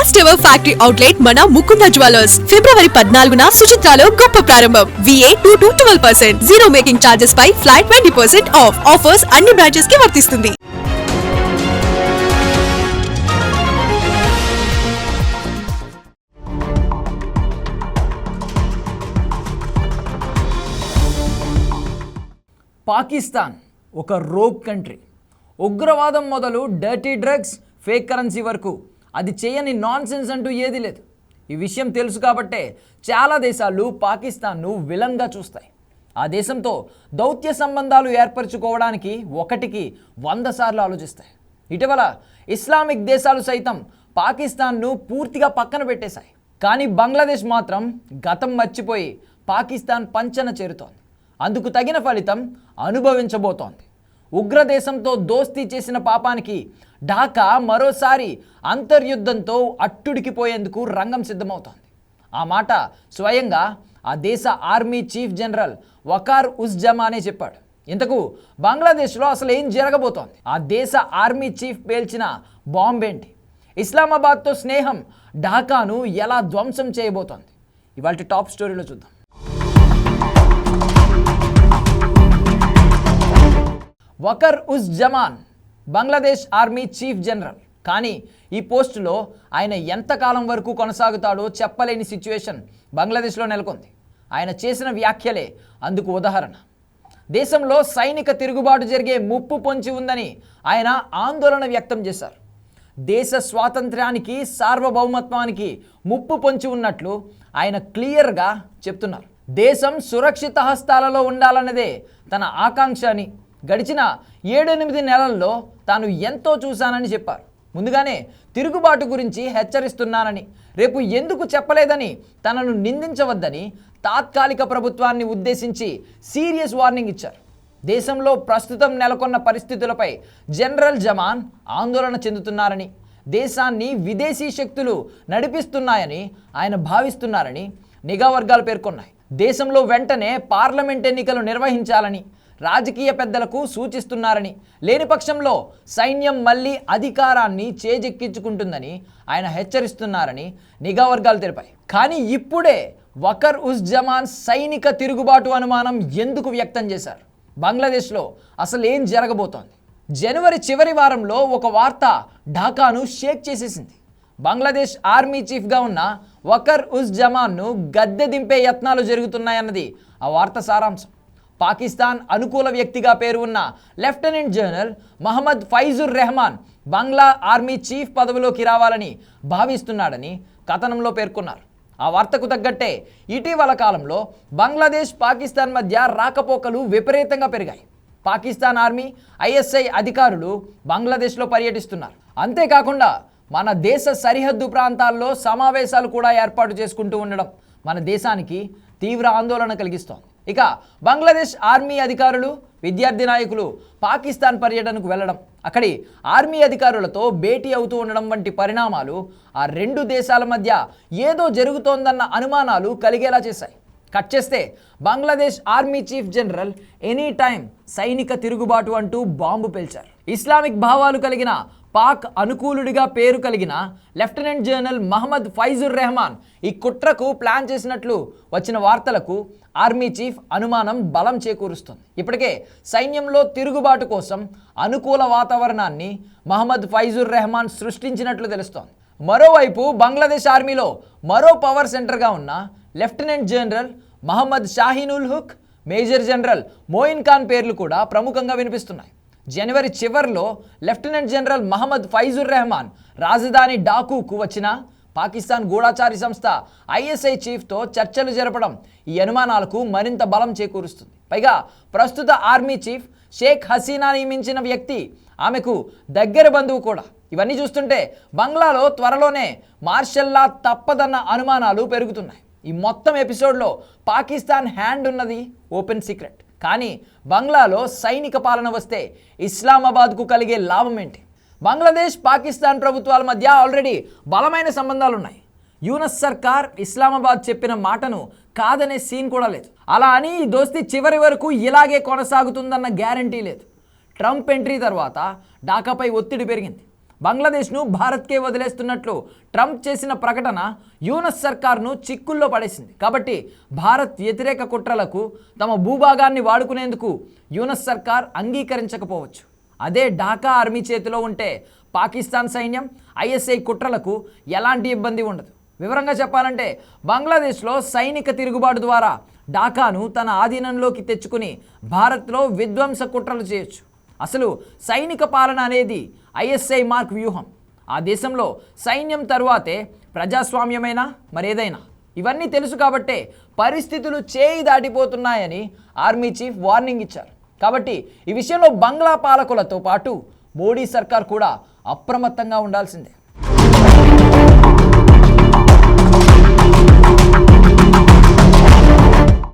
First ever factory outlet మన Mukunda jewellers ఫిబ్రవరి 14న సుచిత్రాలో గొప్ప ప్రారంభం. VA 2 to 12%, zero making charges పై ఫ్లాట్ 20% ఆఫ్. ఆఫర్స్ అన్ని బ్రాంచెస్ కి వర్తిస్తుంది. పాకిస్తాన్ ఒక రోగ్ కంట్రీ. ఉగ్రవాదం మొదలు డర్టీ డ్రగ్స్, ఫేక్ కరెన్సీ వరకు అది చేయని నాన్ సెన్స్ అంటూ ఏదీ లేదు. ఈ విషయం తెలుసు కాబట్టే చాలా దేశాలు పాకిస్తాన్ను విలన్గా చూస్తాయి. ఆ దేశంతో దౌత్య సంబంధాలు ఏర్పరచుకోవడానికి 1కి 100 సార్లు ఆలోచిస్తాయి. ఇటీవల ఇస్లామిక్ దేశాలు సైతం పాకిస్తాన్ను పూర్తిగా పక్కన పెట్టేశాయి. కానీ బంగ్లాదేశ్ మాత్రం గతం మర్చిపోయి పాకిస్తాన్ పంచన చేరుతోంది. అందుకు తగిన ఫలితం అనుభవించబోతోంది. ఉగ్రదేశంతో దోస్తీ చేసిన పాపానికి ఢాకా మరోసారి అంతర్యుద్ధంతో అట్టుడికిపోయేందుకు రంగం సిద్ధమవుతోంది. ఆ మాట స్వయంగా ఆ దేశ army chief general Waqar uz జమానే చెప్పాడు. ఇంతకు బంగ్లాదేశ్లో అసలు ఏం జరగబోతోంది? ఆ దేశ ఆర్మీ చీఫ్ పేల్చిన బాంబేంటి? ఇస్లామాబాద్తో స్నేహం ఢాకాను ఎలా ధ్వంసం చేయబోతోంది? ఇవాళ టాప్ స్టోరీలో చూద్దాం. Waker uz Zaman Bangladesh army chief general. కానీ ఈ పోస్టులో ఆయన ఎంతకాలం వరకు కొనసాగుతాడో చెప్పలేని సిచ్యువేషన్ బంగ్లాదేశ్లో నెలకొంది. ఆయన చేసిన వ్యాఖ్యలే అందుకు ఉదాహరణ. దేశంలో సైనిక తిరుగుబాటు జరిగే ముప్పు పొంచి ఉందని ఆయన ఆందోళన వ్యక్తం చేశారు. దేశ స్వాతంత్ర్యానికి, సార్వభౌమత్వానికి ముప్పు పొంచి ఉన్నట్లు ఆయన క్లియర్గా చెప్తున్నారు. దేశం సురక్షిత హస్తాలలో ఉండాలన్నదే తన ఆకాంక్ష అని, గడిచిన 7-8 నెలల్లో తాను ఎంతో చూశానని చెప్పారు. ముందుగానే తిరుగుబాటు గురించి హెచ్చరిస్తున్నానని, రేపు ఎందుకు చెప్పలేదని తనను నిందించవద్దని తాత్కాలిక ప్రభుత్వాన్ని ఉద్దేశించి సీరియస్ వార్నింగ్ ఇచ్చారు. దేశంలో ప్రస్తుతం నెలకొన్న పరిస్థితులపై జనరల్ జమాన్ ఆందోళన చెందుతున్నారని, దేశాన్ని విదేశీ శక్తులు నడిపిస్తున్నాయని ఆయన భావిస్తున్నారని నిఘా వర్గాలు పేర్కొన్నాయి. దేశంలో వెంటనే పార్లమెంట్ ఎన్నికలు నిర్వహించాలని రాజకీయ పెద్దలకు సూచిస్తున్నారని, లేని పక్షంలో సైన్యం మళ్ళీ అధికారాన్ని చేజెక్కించుకుంటుందని ఆయన హెచ్చరిస్తున్నారని నిఘా వర్గాలు తెలిపాయి. కానీ ఇప్పుడే వకర్ ఉజ్ జమాన్ సైనిక తిరుగుబాటు అనుమానం ఎందుకు వ్యక్తం చేశారు? బంగ్లాదేశ్లో అసలు ఏం జరగబోతోంది? జనవరి చివరి వారంలో ఒక వార్త ఢాకాను షేక్ చేసేసింది. బంగ్లాదేశ్ ఆర్మీ చీఫ్గా ఉన్న వకర్ ఉజ్ జమాన్ను గద్దె దింపే యత్నాలు జరుగుతున్నాయన్నది ఆ వార్త సారాంశం. పాకిస్తాన్ అనుకూల వ్యక్తిగా పేరు ఉన్న లెఫ్టినెంట్ జనరల్ మహమ్మద్ ఫైజుర్ రెహమాన్ బంగ్లా ఆర్మీ చీఫ్ పదవిలోకి రావాలని భావిస్తున్నాడని కథనంలో పేర్కొన్నారు. ఆ వార్తకు తగ్గట్టే ఇటీవల కాలంలో బంగ్లాదేశ్, పాకిస్తాన్ మధ్య రాకపోకలు విపరీతంగా పెరిగాయి. పాకిస్తాన్ ఆర్మీ, ISI అధికారులు బంగ్లాదేశ్లో పర్యటిస్తున్నారు. అంతేకాకుండా మన దేశ సరిహద్దు ప్రాంతాల్లో సమావేశాలు కూడా ఏర్పాటు చేసుకుంటూ ఉండడం మన దేశానికి తీవ్ర ఆందోళన కలిగిస్తోంది. ఇక బంగ్లాదేశ్ ఆర్మీ అధికారులు, విద్యార్థి నాయకులు పాకిస్తాన్ పర్యటనకు వెళ్ళడం, అక్కడి ఆర్మీ అధికారులతో భేటీ అవుతూ ఉండడం వంటి పరిణామాలు ఆ రెండు దేశాల మధ్య ఏదో జరుగుతోందన్న అనుమానాలు కలిగేలా చేశాయి. కట్ చేస్తే Bangladesh army chief general any time సైనిక తిరుగుబాటు అంటూ బాంబు పేల్చారు. ఇస్లామిక్ భావాలు కలిగిన, పాక్ అనుకూలుడిగా పేరు కలిగిన లెఫ్టినెంట్ జనరల్ మహమ్మద్ ఫైజుర్ రెహమాన్ ఈ కుట్రకు ప్లాన్ చేసినట్లు వచ్చిన వార్తలకు ఆర్మీ చీఫ్ అనుమానం బలం చేకూరుస్తుంది. ఇప్పటికే సైన్యంలో తిరుగుబాటు కోసం అనుకూల వాతావరణాన్ని మహమ్మద్ ఫైజుర్ రెహమాన్ సృష్టించినట్లు తెలుస్తోంది. మరోవైపు బంగ్లాదేశ్ ఆర్మీలో మరో పవర్ సెంటర్గా ఉన్న lieutenant general Mohammad Shaheen ul Haq, major general Moin Khan పేర్లు కూడా ప్రముఖంగా వినిపిస్తున్నాయి. జనవరి చివరిలో లెఫ్టినెంట్ జనరల్ మహమ్మద్ ఫైజుర్ రెహమాన్ రాజధాని ఢాకాకు వచ్చిన పాకిస్తాన్ గూఢచారి సంస్థ ISI చీఫ్తో చర్చలు జరపడం ఈ అనుమానాలకు మరింత బలం చేకూరుస్తుంది. పైగా ప్రస్తుత ఆర్మీ చీఫ్ షేక్ హసీనా నియమించిన వ్యక్తి ఆమెకు దగ్గర బంధువు కూడా. ఇవన్నీ చూస్తుంటే బంగ్లాలో త్వరలోనే మార్షల్ లా తప్పదన్న అనుమానాలు పెరుగుతున్నాయి. ఈ మొత్తం ఎపిసోడ్లో పాకిస్తాన్ హ్యాండ్ ఉన్నది ఓపెన్ సీక్రెట్. కానీ బంగ్లాలో సైనిక పాలన వస్తే ఇస్లామాబాద్కు కలిగే లాభం ఏంటి? బంగ్లాదేశ్, పాకిస్తాన్ ప్రభుత్వాల మధ్య ఆల్రెడీ బలమైన సంబంధాలు ఉన్నాయి. యూనస్ సర్కార్ ఇస్లామాబాద్ చెప్పిన మాటను కాదనే సీన్ కూడా లేదు. అలా అని ఈ దోస్తీ చివరి వరకు ఇలాగే కొనసాగుతుందన్న గ్యారంటీ లేదు. ట్రంప్ ఎంట్రీ తర్వాత ఢాకాపై ఒత్తిడి పెరిగింది. బంగ్లాదేశ్ను భారత్కే వదిలేస్తున్నట్లు ట్రంప్ చేసిన ప్రకటన యూనస్ సర్కార్ను చిక్కుల్లో పడేసింది. కాబట్టి భారత్ వ్యతిరేక కుట్రలకు తమ భూభాగాన్ని వాడుకునేందుకు యూనస్ సర్కార్ అంగీకరించకపోవచ్చు. అదే ఢాకా ఆర్మీ చేతిలో ఉంటే పాకిస్తాన్ సైన్యం ఐఎస్ఐ కుట్రలకు ఎలాంటి ఇబ్బంది ఉండదు. వివరంగా చెప్పాలంటే బంగ్లాదేశ్లో సైనిక తిరుగుబాటు ద్వారా ఢాకాను తన ఆధీనంలోకి తెచ్చుకుని భారత్లో విధ్వంస కుట్రలు చేయొచ్చు. అసలు సైనిక పాలన అనేది ఐఎస్ఐ మార్క్ వ్యూహం. ఆ దేశంలో సైన్యం తరువాతే ప్రజాస్వామ్యమైనా మరేదైనా. ఇవన్నీ తెలుసు కాబట్టే పరిస్థితులు చేయి దాటిపోతున్నాయని ఆర్మీ చీఫ్ వార్నింగ్ ఇచ్చారు. కాబట్టి ఈ విషయంలో బంగ్లా పాలకులతో పాటు మోడీ సర్కార్ కూడా అప్రమత్తంగా ఉండాల్సిందే.